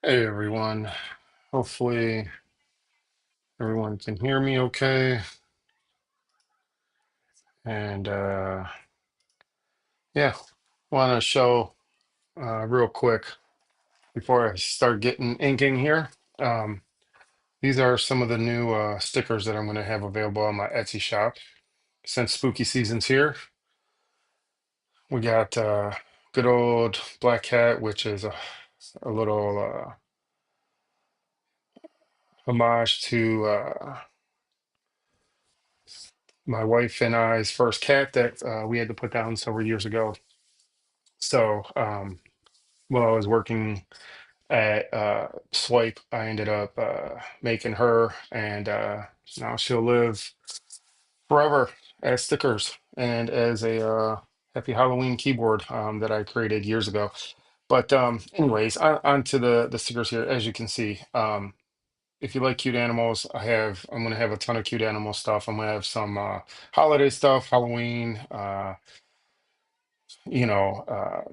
Hey everyone. Hopefully everyone can hear me okay. And yeah, want to show real quick before I start getting inking here. Um, these are some of the new stickers that I'm going to have available on my Etsy shop. Since spooky season's here, we got good old Black Cat, which is a little homage to my wife and I's first cat that we had to put down several years ago. So, while I was working at Swipe, I ended up making her, and now she'll live forever as stickers and as a Happy Halloween keyboard that I created years ago. But anyways, on to the stickers here. As you can see, if you like cute animals, I'm gonna have a ton of cute animal stuff. I'm gonna have some holiday stuff, Halloween.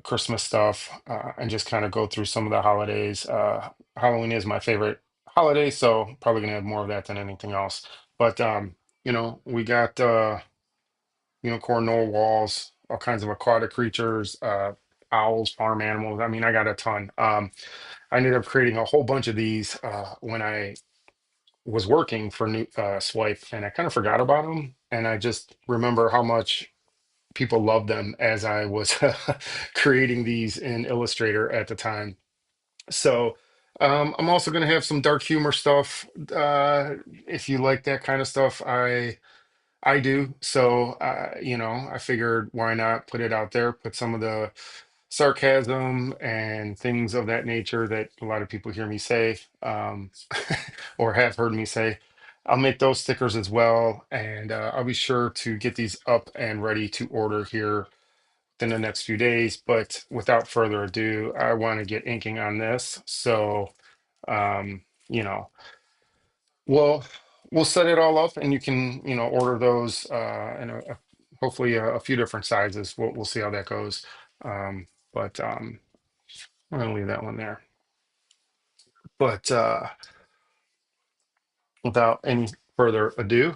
Christmas stuff, and just kind of go through some of the holidays. Halloween is my favorite holiday, so probably gonna have more of that than anything else. But we got unicorn walls, all kinds of aquatic creatures, owls, farm animals. I mean, I got a ton. I ended up creating a whole bunch of these when I was working for New Swipe, and I kind of forgot about them, and I just remember how much people loved them as I was creating these in Illustrator at the time. So I'm also going to have some dark humor stuff. If you like that kind of stuff, I do. So I figured why not put it out there, put some of the sarcasm and things of that nature that a lot of people hear me say, or have heard me say. I'll make those stickers as well, and I'll be sure to get these up and ready to order here in the next few days. But without further ado, I want to get inking on this. So, um, you know, we'll we'll set it all up, and you can order those in hopefully a few different sizes. We'll see how that goes. But I'm gonna leave that one there. But without any further ado,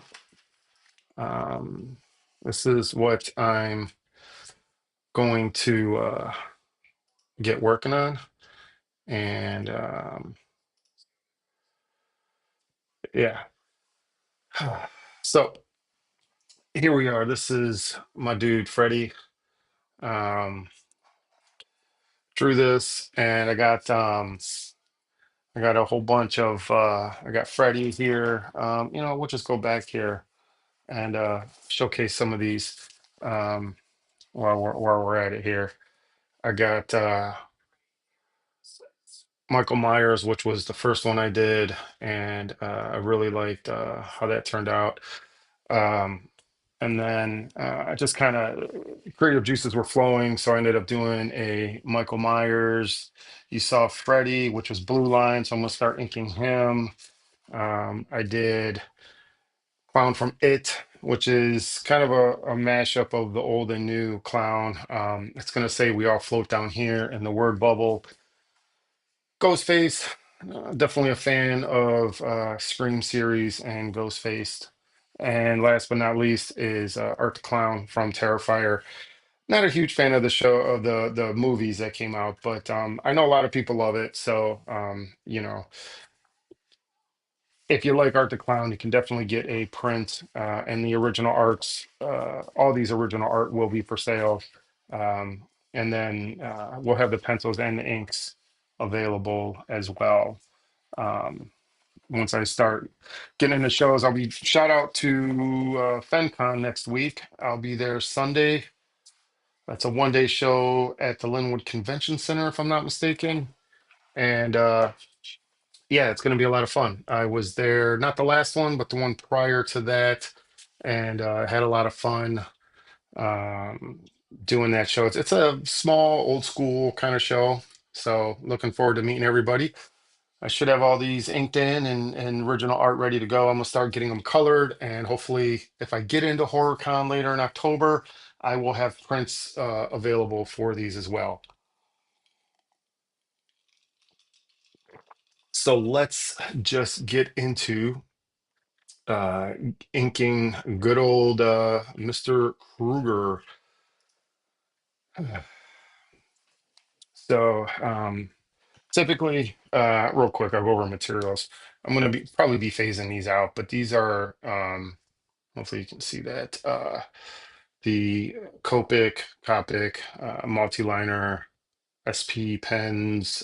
um, this is what I'm going to get working on. And yeah. So here we are. This is my dude Freddy. Um, drew this, and I got a whole bunch of I got Freddy here. We'll just go back here and showcase some of these while we're at it here. I got Michael Myers, which was the first one I did, and I really liked how that turned out. Um, and then I just kind of creative juices were flowing, so I ended up doing a Michael Myers. You saw Freddy, which was blue line, so I'm gonna start inking him. I did Clown from It, which is kind of a mashup of the old and new clown. It's gonna say we all float down here, and the word bubble. Ghostface, definitely a fan of Scream series and Ghostface. And last but not least is Art the Clown from Terrifier. Not a huge fan of the show of the movies that came out, but I know a lot of people love it. So if you like Art the Clown, you can definitely get a print and the original arts. All these original art will be for sale, um, and then we'll have the pencils and the inks available as well. Um, Once I start getting into shows, I'll be shout out to FenCon next week. I'll be there Sunday. That's a 1 day show at the Linwood Convention Center, if I'm not mistaken. And yeah, it's going to be a lot of fun. I was there, not the last one, but the one prior to that, and had a lot of fun um, doing that show. It's a small, old school kind of show. So looking forward to meeting everybody. I should have all these inked in and original art ready to go. I'm gonna start getting them colored, and hopefully, if I get into HorrorCon later in October, I will have prints available for these as well. So let's just get into uh, inking good old Mr. Kruger. So typically, real quick, I'll go over materials. I'm gonna be probably be phasing these out, but these are hopefully you can see that the Copic multi-liner SP pens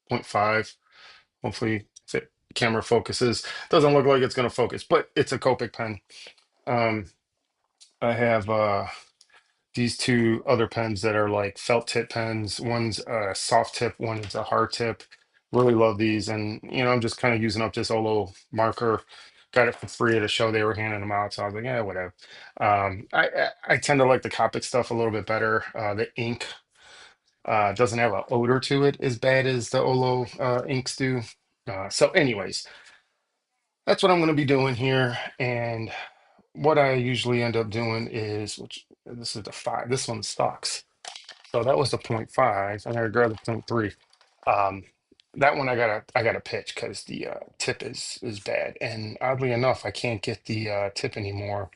point five. Hopefully, if it camera focuses, doesn't look like it's gonna focus, but it's a Copic pen. Um, I have these two other pens that are like felt tip pens. One's a soft tip, one is a hard tip. Really love these, and I'm just kind of using up this Olo marker. Got it for free at a show. They were handing them out, so I was like, yeah, whatever. I tend to like the Copic stuff a little bit better. The ink doesn't have an odor to it as bad as the Olo inks do. So, anyways, that's what I'm going to be doing here, and what I usually end up doing is, which this is the five. This one stocks. So that was the point five. I gotta grab the point three. Um, that one I gotta pitch because the tip is bad. And oddly enough, I can't get the tip anymore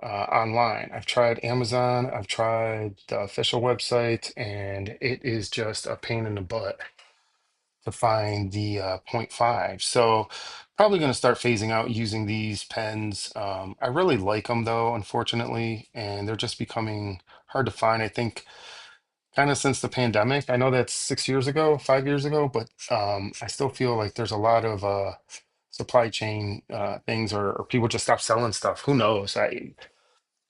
online. I've tried Amazon, I've tried the official website, and it is just a pain in the butt to find the point five. So probably going to start phasing out using these pens. I really like them though, unfortunately, and they're just becoming hard to find. I think kind of since the pandemic. I know that's 6 years ago, 5 years ago, but I still feel like there's a lot of supply chain things, or people just stop selling stuff. Who knows? I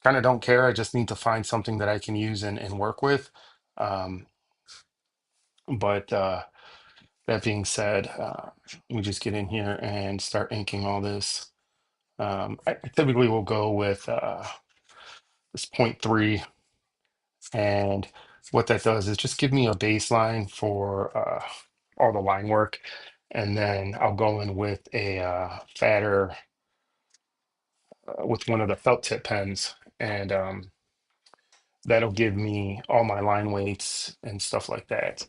kind of don't care. I just need to find something that I can use and work with. Um, but that being said, we just get in here and start inking all this. I typically will go with this point three, and what that does is just give me a baseline for all the line work, and then I'll go in with a fatter with one of the felt tip pens, and that'll give me all my line weights and stuff like that.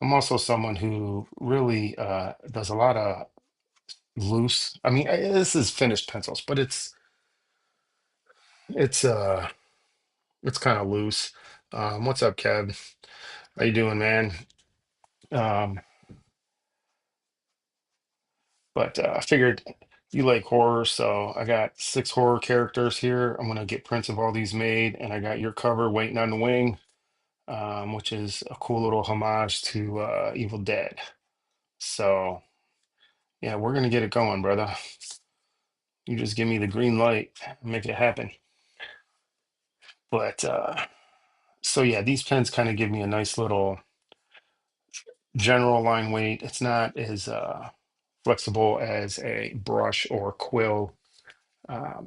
I'm also someone who really does a lot of loose. I mean, this is finished pencils, but it's uh it's kind of loose. What's up, Kev? How you doing, man? Um, but I figured you like horror, so I got six horror characters here. I'm gonna get prints of all these made, and I got your cover waiting on the wing, which is a cool little homage to Evil Dead. So yeah, we're gonna get it going, brother. You just give me the green light, make it happen. But so yeah, these pens kind of give me a nice little general line weight. It's not as flexible as a brush or quill.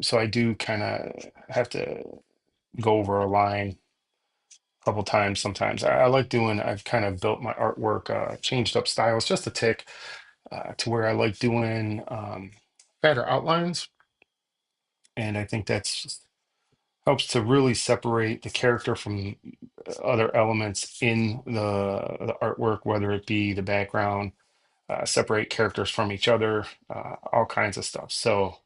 So I do kind of have to go over a line a couple times sometimes. I like doing, I've kind of built my artwork, changed up styles just a tick to where I like doing fatter outlines. And I think that's just helps to really separate the character from other elements in the artwork, whether it be the background, separate characters from each other, all kinds of stuff. So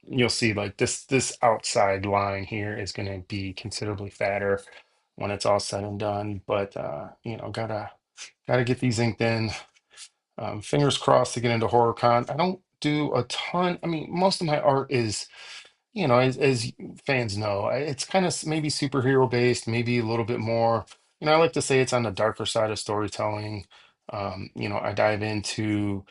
you'll see like this outside line here is going to be considerably fatter when it's all said and done. But gotta get these inked in. Fingers crossed to get into HorrorCon. I don't do a ton. I mean, most of my art is, as fans know, it's kind of maybe superhero based, maybe a little bit more. I like to say it's on the darker side of storytelling. I dive into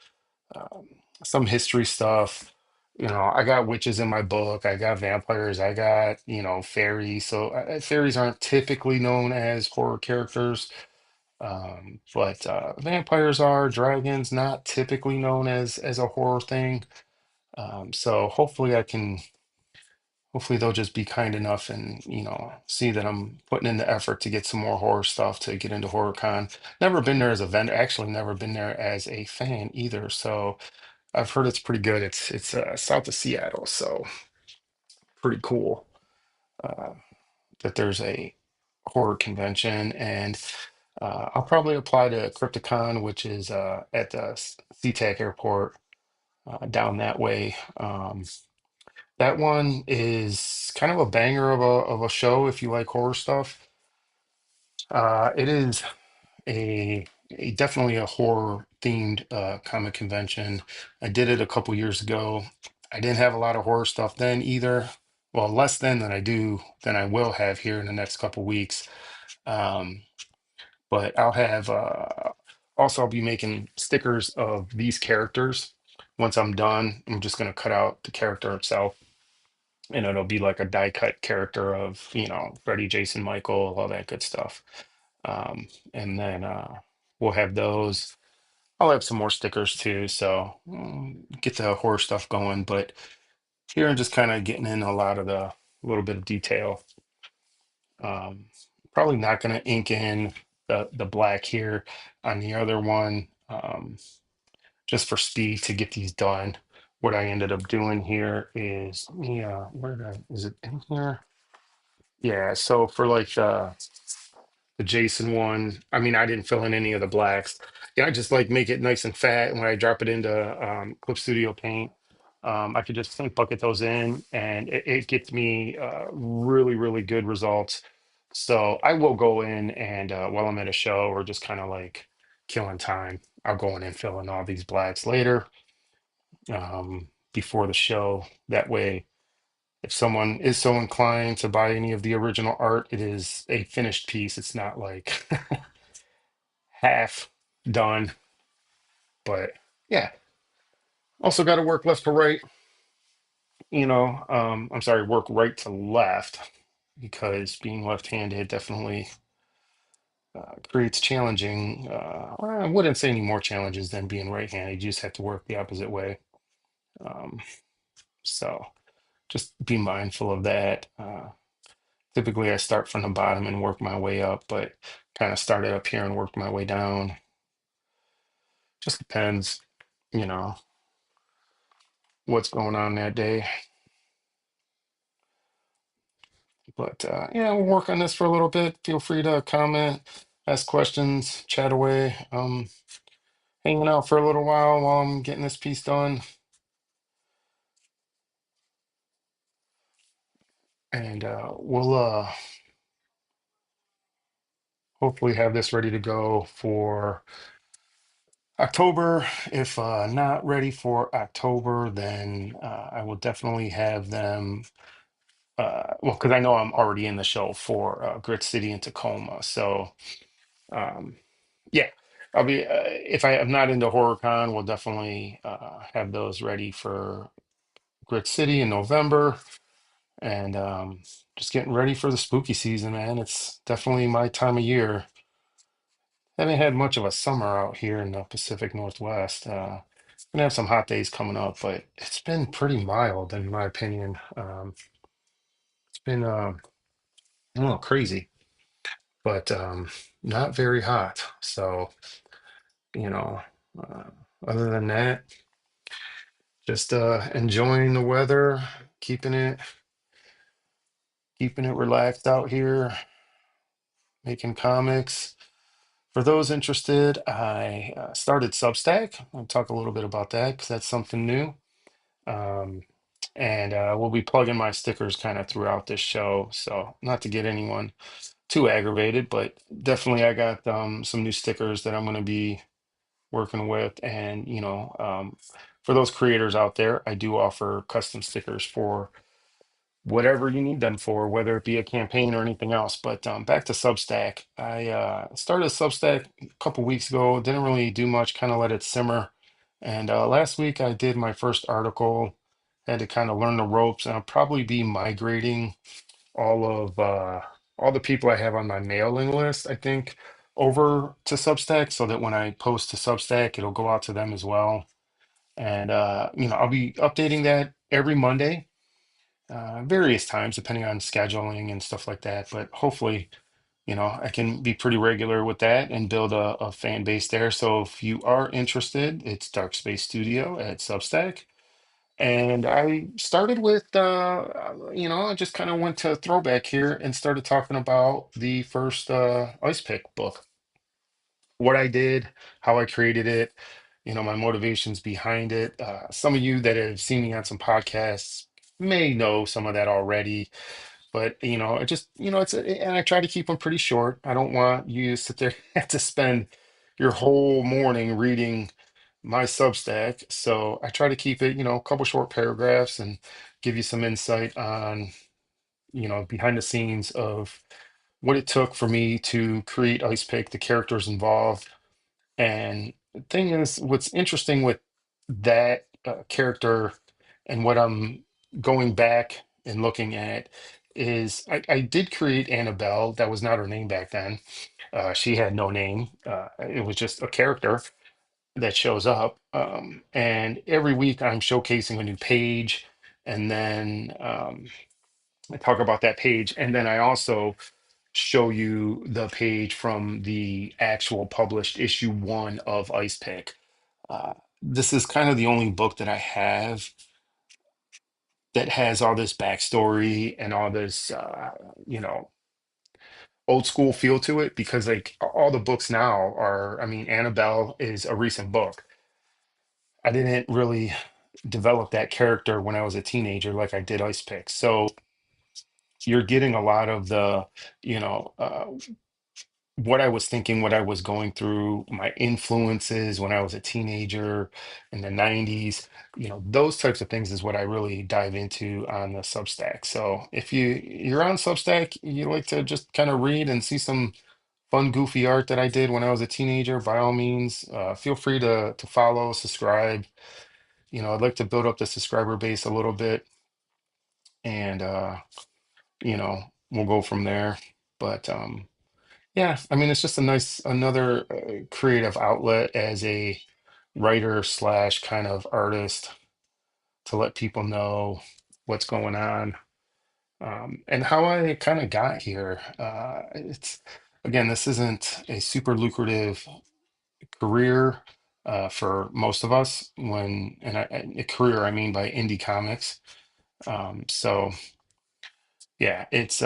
um, some history stuff. I got witches in my book. I got vampires. I got, fairies. So fairies aren't typically known as horror characters, but vampires are, dragons not typically known as a horror thing. So hopefully they'll just be kind enough and see that I'm putting in the effort to get some more horror stuff to get into HorrorCon. Never been there as a vendor. Actually, never been there as a fan either. So I've heard it's pretty good. It's south of Seattle, so pretty cool uh, that there's a horror convention. And I'll probably apply to Crypticon, which is at the SeaTac airport down that way. That one is kind of a banger of a show if you like horror stuff. It is a definitely a horror themed comic convention. I did it a couple years ago. I didn't have a lot of horror stuff then either. Well, less than I do than I will have here in the next couple weeks. Um, but I'll have also I'll be making stickers of these characters. Once I'm done, I'm just gonna cut out the character itself, and it'll be like a die cut character of, Freddy, Jason, Michael, all that good stuff. And then we'll have those. I'll have some more stickers too, so get the horror stuff going. But here I'm just kind of getting in a lot of the little bit of detail. Um, Probably not going to ink in the black here on the other one, just for speed to get these done. What I ended up doing here is, yeah, is it in here? Yeah, so for like the Jason one, I mean, I didn't fill in any of the blacks. Yeah, I just like make it nice and fat. And when I drop it into Clip Studio Paint, I could just think bucket those in, and it gets me really, really good results. So I will go in and while I'm at a show or just kind of like killing time, I'll go in and fill in all these blacks later before the show. That way, if someone is so inclined to buy any of the original art, it is a finished piece. It's not like half done, but yeah. Also got to work left to right, I'm sorry, work right to left because being left-handed definitely creates challenging, well, I wouldn't say any more challenges than being right-handed. You just have to work the opposite way. Um, so just be mindful of that. Typically, I start from the bottom and work my way up, but kind of started up here and worked my way down. Just depends, you know, what's going on that day. But yeah, we'll work on this for a little bit. Feel free to comment, ask questions, chat away. Hanging out for a little while I'm getting this piece done, and we'll hopefully have this ready to go for October. If not ready for October, then I will definitely have them. Well, because I know I'm already in the show for Grit City in Tacoma, so um, yeah, I'll be. If I am not into HorrorCon, we'll definitely have those ready for Grit City in November, and just getting ready for the spooky season, man. It's definitely my time of year. Haven't had much of a summer out here in the Pacific Northwest. Gonna have some hot days coming up, but it's been pretty mild in my opinion. It's been a little crazy, but not very hot. So, you know, uh, other than that, just enjoying the weather, keeping it keeping it relaxed out here, making comics. For those interested, I started Substack. I'll talk a little bit about that because that's something new. Um, and we'll be plugging my stickers kind of throughout this show. So, not to get anyone too aggravated, but definitely I got some new stickers that I'm going to be working with. And, for those creators out there, I do offer custom stickers for whatever you need them for, whether it be a campaign or anything else. But back to Substack. I started Substack a couple weeks ago, didn't really do much, kind of let it simmer. And last week I did my first article, had to kind of learn the ropes, and I'll probably be migrating all of all the people I have on my mailing list, I think, over to Substack so that when I post to Substack, it'll go out to them as well. And I'll be updating that every Monday, various times depending on scheduling and stuff like that. But hopefully, I can be pretty regular with that and build a fan base there. So if you are interested, it's Dark Space Studio at Substack. And I started with, I just kind of went to throwback here and started talking about the first Ice Pick book. what I did, how I created it, my motivations behind it. Some of you that have seen me on some podcasts may know some of that already, but I just, and I try to keep them pretty short. I don't want you to sit there and have to spend your whole morning reading my Substack. So I try to keep it, a couple short paragraphs and give you some insight on, behind the scenes of what it took for me to create Ice Pick, the characters involved. And the thing is, what's interesting with that character and what I'm going back and looking at is I did create Annabelle. That was not her name back then. She had no name. It was just a character that shows up. And every week I'm showcasing a new page. And then I talk about that page. And then I also show you the page from the actual published issue one of Ice Pick. This is kind of the only book that I have that has all this backstory and all this, you know, old school feel to it because like all the books now are, I mean, Annabelle is a recent book. I didn't really develop that character when I was a teenager like I did Ice Pick. So you're getting a lot of the, you know, what I was thinking, what I was going through, my influences when I was a teenager in the 90s, those types of things is what I really dive into on the Substack. So if you're on Substack, you like to just kind of read and see some fun, goofy art that I did when I was a teenager, by all means, feel free to follow, subscribe. I'd like to build up the subscriber base a little bit and we'll go from there. But yeah, I mean, it's just a nice another creative outlet as a writer slash kind of artist to let people know what's going on and how I kind of got here. It's again, this isn't a super lucrative career for most of us. A career, I mean by indie comics. So yeah, it's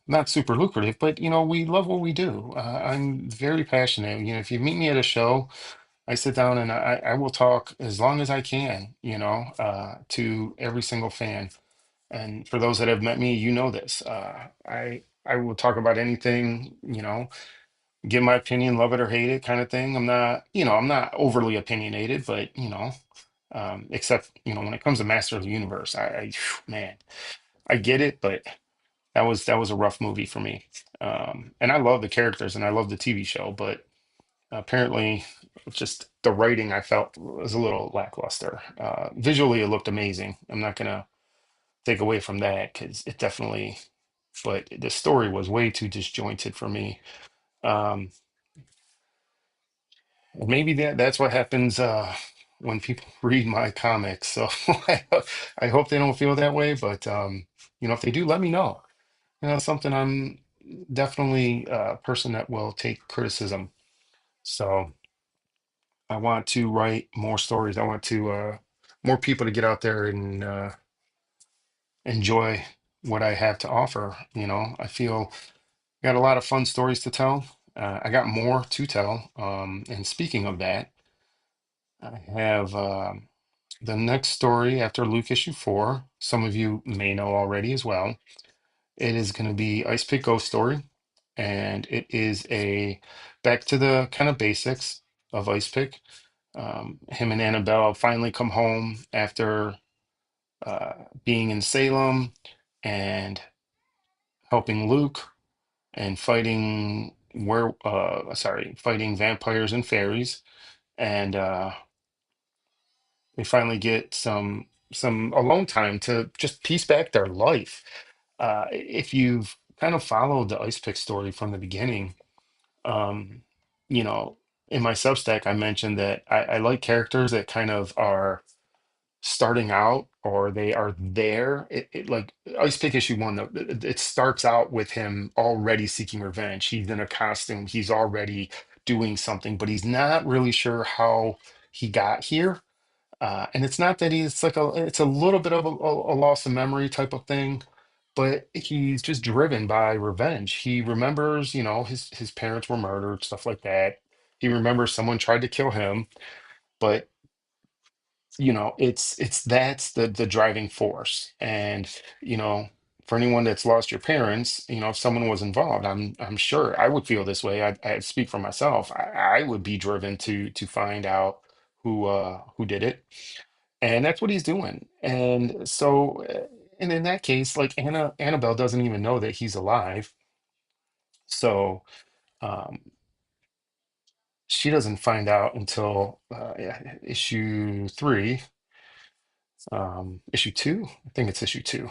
not super lucrative, but we love what we do. I'm very passionate. If you meet me at a show, I sit down and I will talk as long as I can, to every single fan. And for those that have met me, you know this. I will talk about anything, give my opinion, love it or hate it, kind of thing. I'm not overly opinionated, but except when it comes to Master of the Universe, man, I get it, but that was a rough movie for me. And I love the characters and I love the TV show, but apparently just the writing I felt was a little lackluster. Visually, it looked amazing. I'm not gonna take away from that because it definitely, but the story was way too disjointed for me. Um, Maybe that's what happens when people read my comics. So I hope they don't feel that way, but if they do, let me know. Something I'm definitely a person that will take criticism. So I want to write more stories. I want to more people to get out there and enjoy what I have to offer. I feel I got a lot of fun stories to tell. I got more to tell. And speaking of that, I have the next story after Luke issue 4. Some of you may know already as well. It is going to be Ice Pick Ghost Story, and it is a back to the kind of basics of Ice Pick. Him and Annabelle finally come home after being in Salem and helping Luke and fighting vampires and fairies, and they finally get some alone time to just piece back their life. If you've kind of followed the Ice Pick story from the beginning, um, you know, in my Substack, I mentioned that I like characters that kind of are starting out or they are there. Like Ice Pick issue 1, though, it starts out with him already seeking revenge. He's in a costume, he's already doing something, but he's not really sure how he got here. And it's not that it's a little bit of a loss of memory type of thing, but he's just driven by revenge. He remembers, his parents were murdered, stuff like that. He remembers someone tried to kill him, but it's that's the driving force. And you know, for anyone that's lost your parents, if someone was involved, I'm sure I would feel this way. I speak for myself. I would be driven to find out who did it, and that's what he's doing. And so, and in that case, like Annabelle doesn't even know that he's alive. So um, she doesn't find out until yeah, issue three, issue two. I think it's issue two.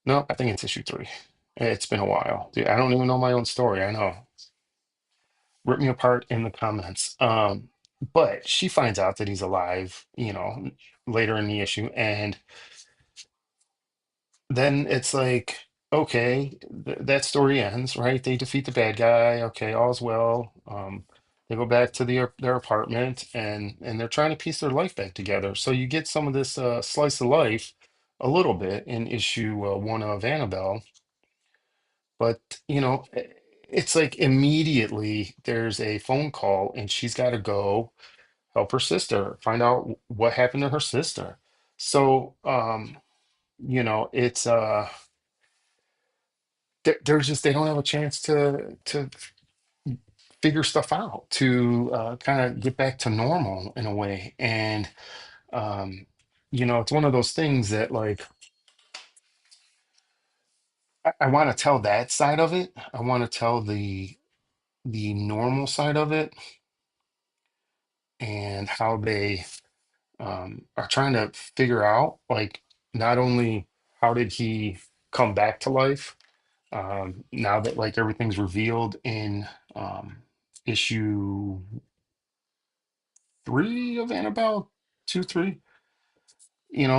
No, I think it's issue three. It's been a while. Dude, I don't even know my own story. I know. Rip me apart in the comments. But she finds out that he's alive, later in the issue, and then it's like, okay, that story ends, right? They defeat the bad guy. Okay, all's well. They go back to their apartment, and they're trying to piece their life back together. So you get some of this slice of life, a little bit in issue one of Annabelle, but it's like immediately there's a phone call, and she's got to go help her sister, find out what happened to her sister. So it's they're just they don't have a chance to figure stuff out, to kind of get back to normal in a way. And um it's one of those things that, like, I want to tell that side of it. I want to tell the normal side of it, and how they are trying to figure out, like, not only how did he come back to life, now that, like, everything's revealed in issue three of Annabelle, two, three,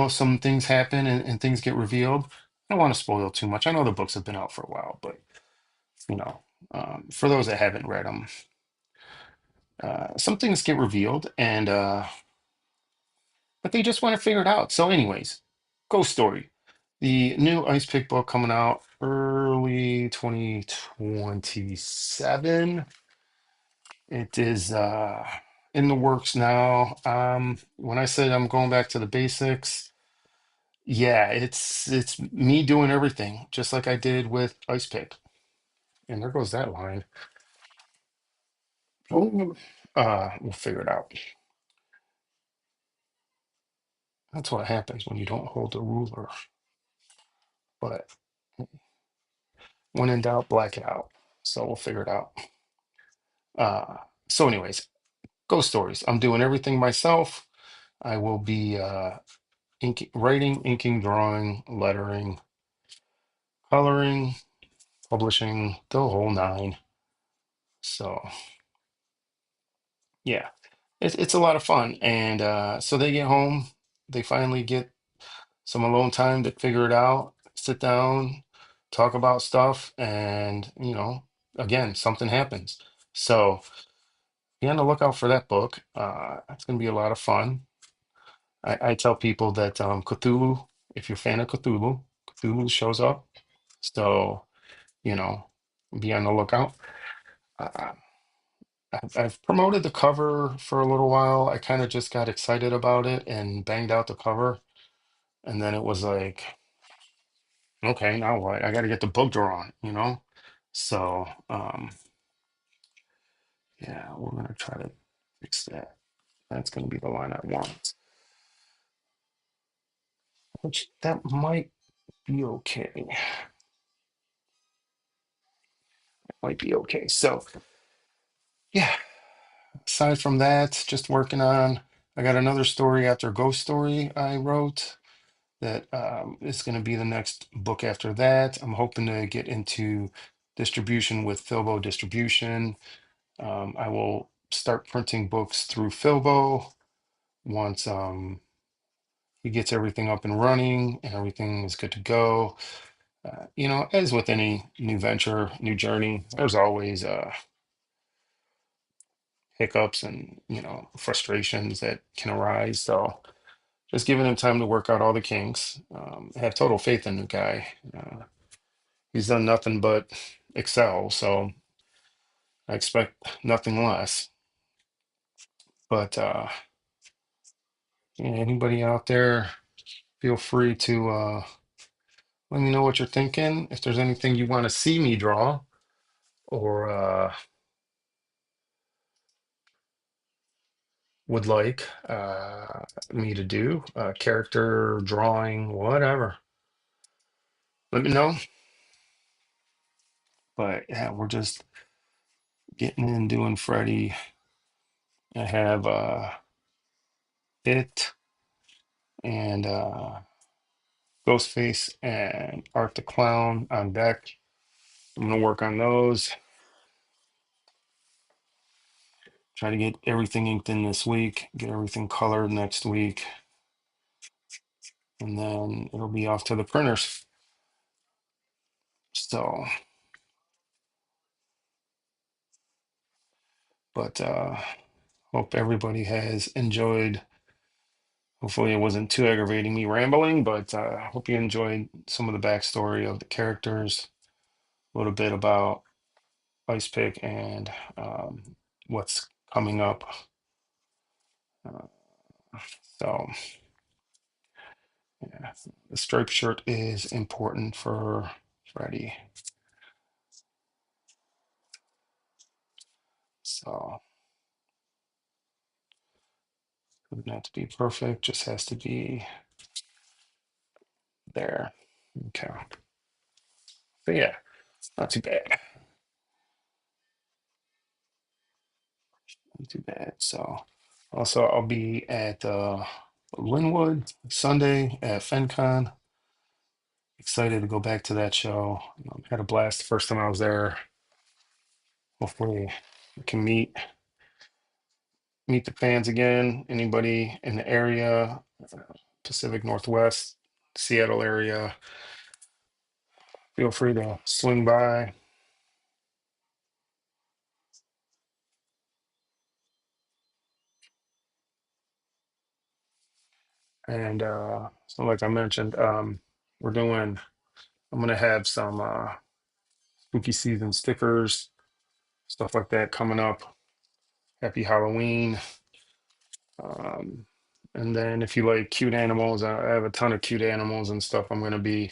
some things happen, and things get revealed. I don't want to spoil too much. I know the books have been out for a while, but you know, for those that haven't read them, some things get revealed, and but they just want to figure it out. So, anyways, Ghost Story, the new Ice Pick book coming out early 2027. It is in the works now. When I said I'm going back to the basics, yeah, it's me doing everything just like I did with Ice Pick. And there goes that line. Oh, we'll figure it out. That's what happens when you don't hold the ruler. But when in doubt, black it out. So we'll figure it out. Uh, so, anyways, ghost stories. I'm doing everything myself. I will be writing, inking, drawing, lettering, coloring, publishing, the whole nine. So yeah, it's a lot of fun. And so they get home, they finally get some alone time to figure it out, sit down, talk about stuff, and again, something happens. So be on the lookout for that book. It's going to be a lot of fun. I tell people that Cthulhu, if you're a fan of Cthulhu, Cthulhu shows up. So, you know, be on the lookout. Uh, I've promoted the cover for a little while. I kind of just got excited about it and banged out the cover. And then it was like, okay, now what? I got to get the book drawn. So, yeah, we're going to try to fix that. That's going to be the line I want, which that might be okay. Might be okay. So, yeah, aside from that, just working on, I got another story after Ghost Story I wrote that is going to be the next book after that. I'm hoping to get into distribution with Filbo Distribution. I will start printing books through Filbo once he gets everything up and running and everything is good to go. As with any new venture, new journey, there's always hiccups and frustrations that can arise. So just giving him time to work out all the kinks. I have total faith in the guy. He's done nothing but excel, so I expect nothing less. But yeah, anybody out there, feel free to let me know what you're thinking. If there's anything you want to see me draw or would like me to do, character drawing, whatever, let me know. But yeah, we're just getting in doing Freddy. I have it and Ghostface and Art the Clown on deck. I'm gonna work on those. Try to get everything inked in this week, get everything colored next week, and then it'll be off to the printers. So, but hope everybody has enjoyed. Hopefully, it wasn't too aggravating me rambling, but hope you enjoyed some of the backstory of the characters, a little bit about Ice Pick and what's coming up. Uh, so, yeah, the striped shirt is important for Freddy. So, doesn't have to be perfect, just has to be there. Okay. So, yeah, not too bad. Not too bad. So, also, I'll be at Linwood Sunday at FenCon. Excited to go back to that show. Had a blast the first time I was there. Hopefully, we can meet the fans again. Anybody in the area, Pacific Northwest, Seattle area, feel free to swing by. And so, like I mentioned, we're doing. I'm gonna have some spooky season stickers, stuff like that coming up. Happy Halloween. Um, and then if you like cute animals, I have a ton of cute animals and stuff I'm gonna be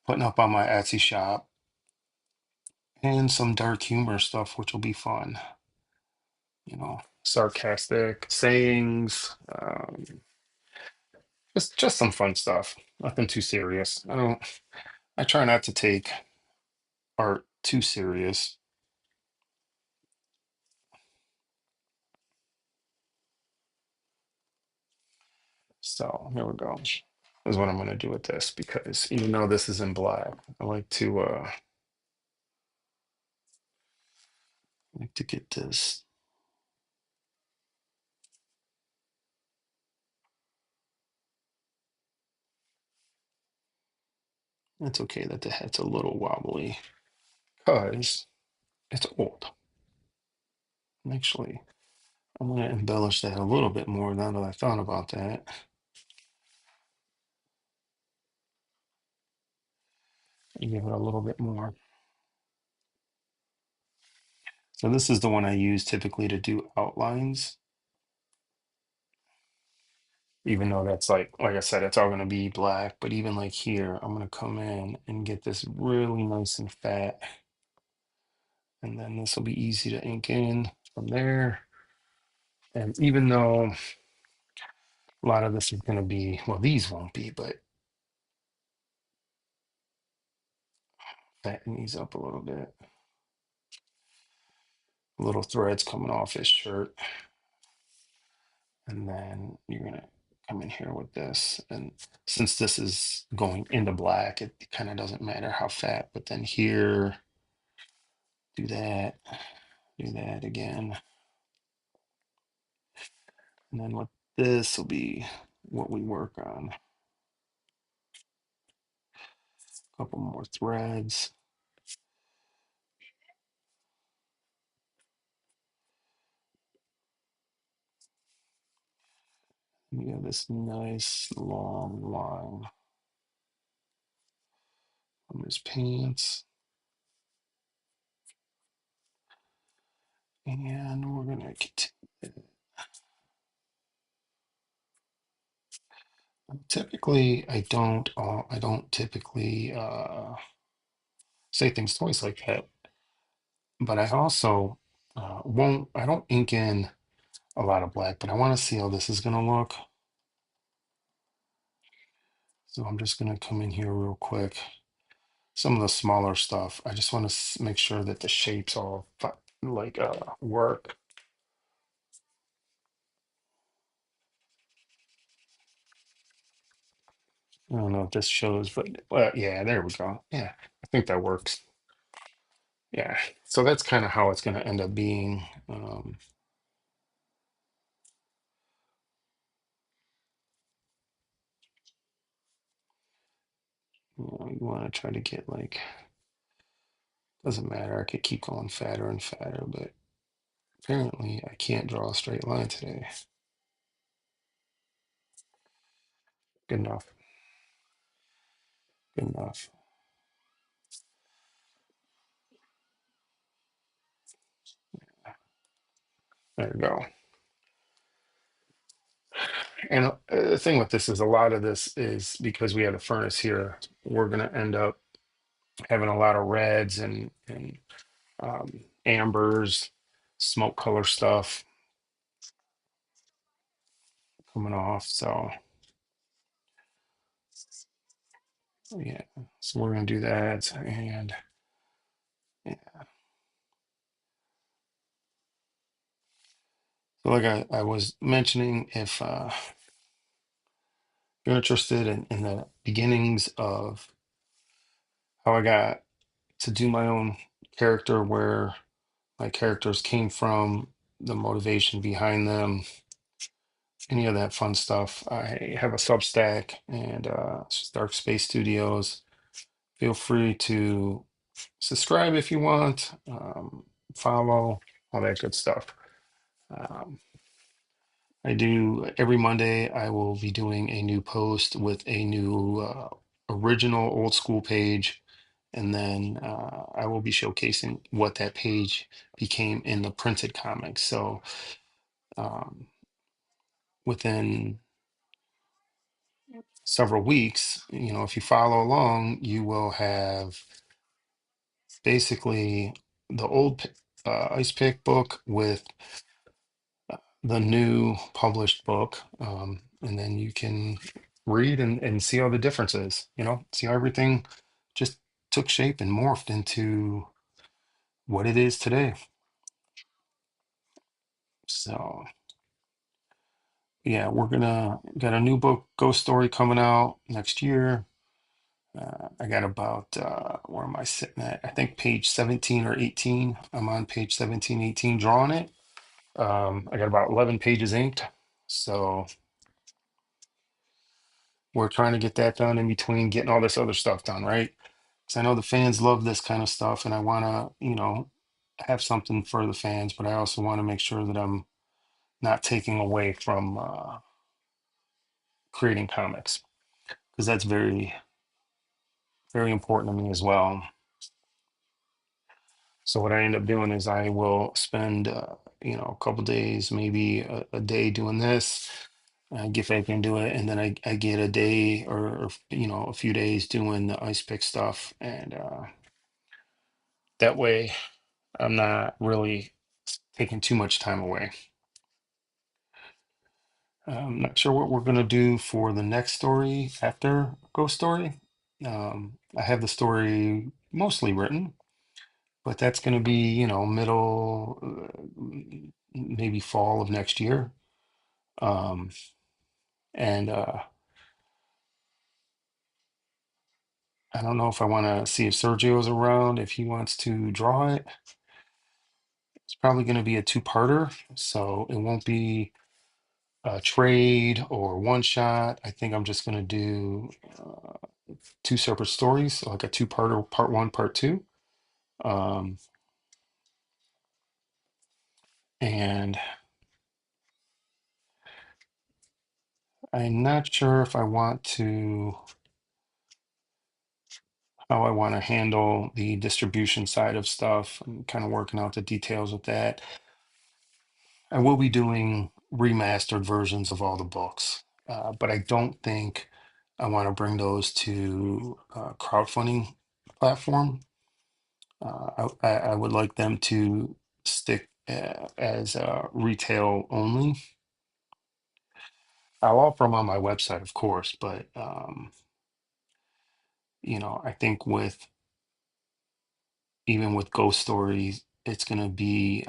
putting up on my Etsy shop, and some dark humor stuff, which will be fun. Sarcastic sayings, just some fun stuff. Nothing too serious. I try not to take art too serious. So here we go. This is what I'm gonna do with this because even though this is in black, I like to get this. It's okay that the head's a little wobbly because it's old. And actually, I'm gonna embellish that a little bit more now that I thought about that. And give it a little bit more. So this is the one I use typically to do outlines, even though that's like I said, it's all gonna be black, but even like here, I'm gonna come in and get this really nice and fat, and then this will be easy to ink in from there. And even though a lot of this is gonna be, well, these won't be, but fatten these up a little bit. Little threads coming off his shirt. And then you're gonna come in here with this. And since this is going into black, it kind of doesn't matter how fat, but then here, do that, do that again. And then what this will be what we work on. A couple more threads. We have this nice long line on his pants. And we're gonna continue. Typically, I don't typically say things twice like that, but I also won't. I don't ink in a lot of black, but I want to see how this is gonna look. So I'm just gonna come in here real quick. Some of the smaller stuff, I just want to make sure that the shapes all like work. I don't know if this shows, but yeah, there we go. Yeah, I think that works. Yeah, so that's kind of how it's going to end up being. You want to try to get like, doesn't matter. I could keep going fatter and fatter, but apparently I can't draw a straight line today. Good enough. Good enough. There we go. And the thing with this is a lot of this is because we have a furnace here, we're going to end up having a lot of reds and ambers, smoke color stuff coming off. So yeah, so we're gonna do that. And yeah, so like I was mentioning, if you're interested in the beginnings of how I got to do my own character, where my characters came from, the motivation behind them, any of that fun stuff, I have a Substack, and it's Dark Space Studios. Feel free to subscribe if you want, follow, all that good stuff. Um, I do every Monday, I will be doing a new post with a new original old school page. And then I will be showcasing what that page became in the printed comics. So um, within several weeks, if you follow along, you will have basically the old Ice Pick book with the new published book, and then you can read and see all the differences, see how everything just took shape and morphed into what it is today. So yeah, we're gonna got a new book, Ghost Story, coming out next year. I got about where am I sitting at? I think page 17 or 18. I'm on page 17, 18, drawing it. I got about 11 pages inked. So we're trying to get that done in between getting all this other stuff done, right? Because I know the fans love this kind of stuff, and I want to, have something for the fans, but I also want to make sure that I'm not taking away from creating comics, because that's very, very important to me as well. So what I end up doing is I will spend, a couple days, maybe a day doing this. I get back into it, and then I get a day or a few days doing the ice pick stuff, and that way I'm not really taking too much time away. I'm not sure what we're going to do for the next story after Ghost Story. I have the story mostly written, but that's going to be, middle, maybe fall of next year. Um, and I don't know if I want to see if Sergio's around, if he wants to draw it. It's probably going to be a two-parter, so it won't be a trade or one shot. I think I'm just going to do two separate stories, so like a two-parter, part one, part two. Um, and I'm not sure if I want to, how I want to handle the distribution side of stuff. I'm kind of working out the details with that. I will be doing remastered versions of all the books. but I don't think I want to bring those to crowdfunding platform. I would like them to stick as retail only. I'll offer them on my website, of course, but I think with even with ghost stories, it's gonna be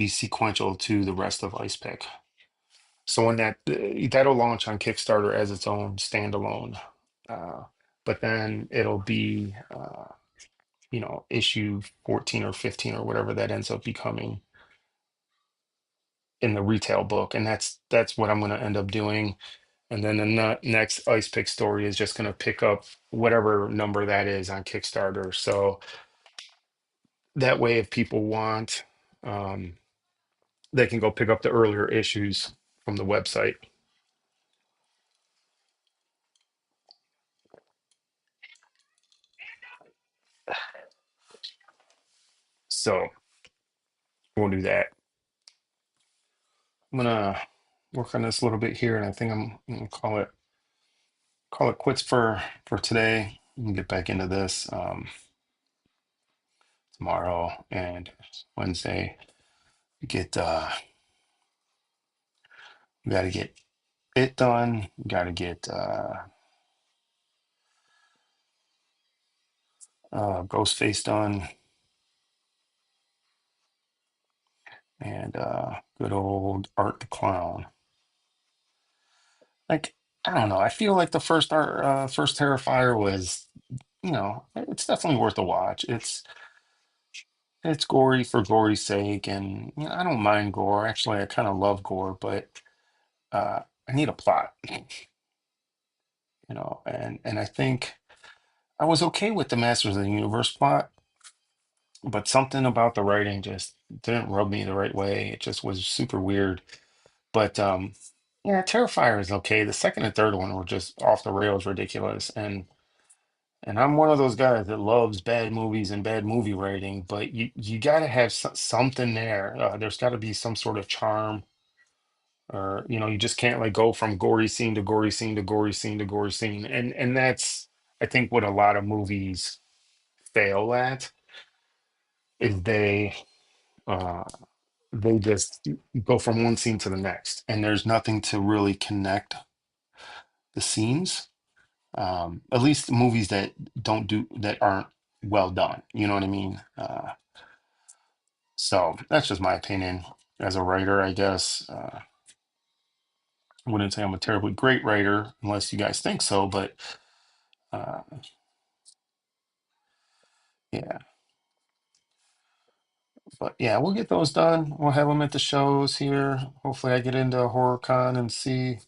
sequential to the rest of Ice Pick. So when that'll launch on Kickstarter as its own standalone, uh, but then it'll be issue 14 or 15 or whatever that ends up becoming in the retail book, and that's what I'm going to end up doing. And then the next Ice Pick story is just going to pick up whatever number that is on Kickstarter. So that way, if people want, um, they can go pick up the earlier issues from the website. So we'll do that. I'm gonna work on this a little bit here, and I think I'm gonna call it quits for today. We can get back into this tomorrow and Wednesday. Get we got to get it done. We got to get Ghostface done, and good old Art the Clown. Like, I don't know. I feel like the first Terrifier was, it's definitely worth a watch. It's gory for gory's sake, and I don't mind gore. Actually, I kind of love gore, but I need a plot, and I think I was okay with the Masters of the Universe plot, but something about the writing just didn't rub me the right way. It just was super weird. But yeah, Terrifier is okay. The second and third one were just off the rails ridiculous. And I'm one of those guys that loves bad movies and bad movie writing, but you got to have something there. There's got to be some sort of charm, or you just can't like go from gory scene to gory scene to gory scene to gory scene. And that's I think what a lot of movies fail at is uh they just go from one scene to the next, and there's nothing to really connect the scenes. At least movies that aren't well done. You know what I mean? So that's just my opinion as a writer, I guess. I wouldn't say I'm a terribly great writer unless you guys think so, but uh, yeah. But yeah, we'll get those done. We'll have them at the shows here. Hopefully, I get into HorrorCon and see.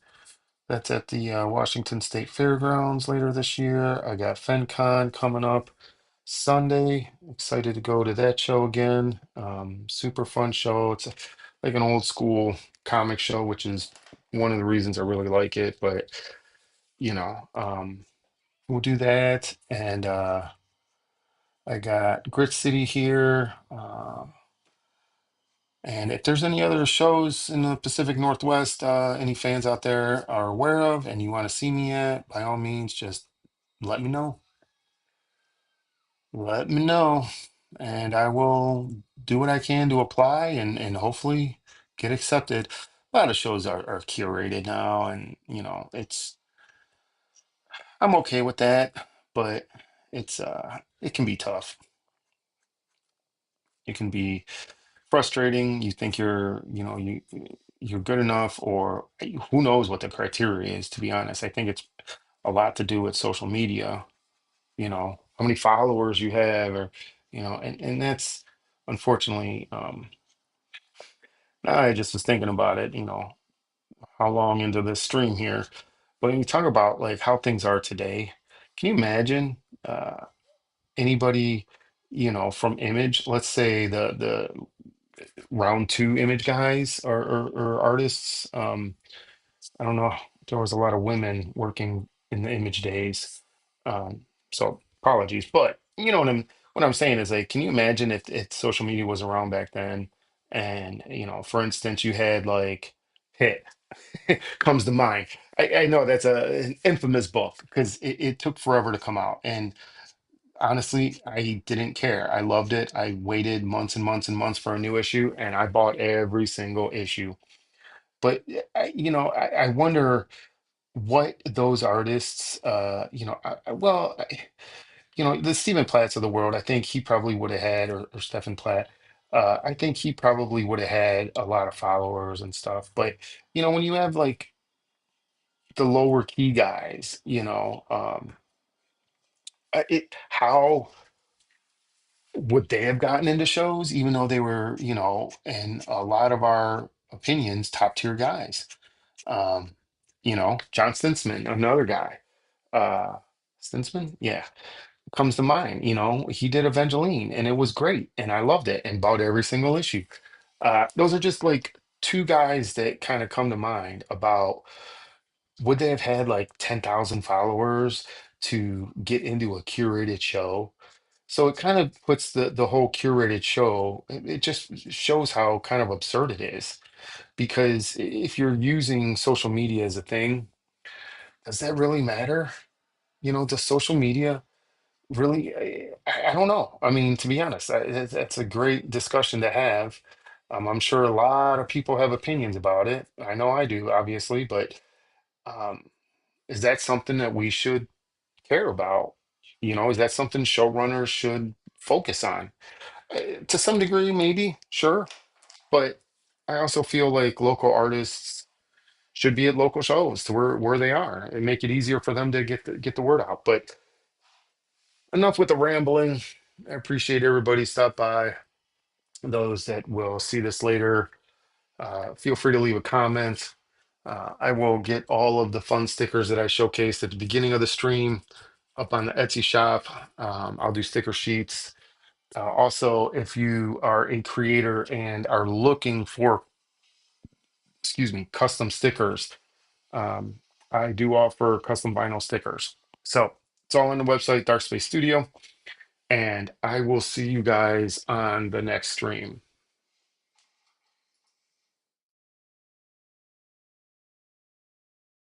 That's at the Washington State Fairgrounds later this year. I got FenCon coming up Sunday. Excited to go to that show again. Super fun show. It's like an old school comic show, which is one of the reasons I really like it. But we'll do that. And I got Grit City here. And if there's any other shows in the Pacific Northwest, any fans out there are aware of and you want to see me at, by all means, just let me know. Let me know. And I will do what I can to apply and hopefully get accepted. A lot of shows are curated now, and I'm okay with that, but it can be tough. It can be frustrating. You think you're good enough, or who knows what the criteria is, to be honest. I think it's a lot to do with social media, how many followers you have, or and that's unfortunately, I just was thinking about it, how long into this stream here. But when you talk about like how things are today, can you imagine anybody, from Image, let's say the round two Image guys or artists? I don't know. There was a lot of women working in the Image days. So apologies, but what I'm saying is, like, can you imagine if social media was around back then? And, for instance, you had like Hit comes to mind. I know that's an infamous book because it took forever to come out. And honestly, I didn't care. I loved it. I waited months and months and months for a new issue, and I bought every single issue. But I wonder what those artists, the Stephen Platts of the world, I think he probably would have had, or Stephen Platt, I think he probably would have had a lot of followers and stuff. But when you have like the lower key guys, how would they have gotten into shows, even though they were, in a lot of our opinions, top tier guys? Um, John Stinsman, another guy. Stinsman, yeah, comes to mind. He did Evangeline, and it was great, and I loved it, and bought every single issue. Those are just like two guys that kind of come to mind about would they have had like 10,000 followers to get into a curated show? So it kind of puts the whole curated show, it just shows how kind of absurd it is. Because if you're using social media as a thing, does that really matter? Does social media really? I don't know. I mean, to be honest, that's a great discussion to have. I'm sure a lot of people have opinions about it. I know I do, obviously, but um, is that something that we should care about? Is that something showrunners should focus on? To some degree, maybe, sure. But I also feel like local artists should be at local shows to where they are and make it easier for them to get the word out. But enough with the rambling. I appreciate everybody stop by. Those that will see this later, feel free to leave a comment. I will get all of the fun stickers that I showcased at the beginning of the stream up on the Etsy shop. I'll do sticker sheets. Also, if you are a creator and are looking for, excuse me, custom stickers, um, I do offer custom vinyl stickers. So it's all on the website, Dark Space Studio. And I will see you guys on the next stream.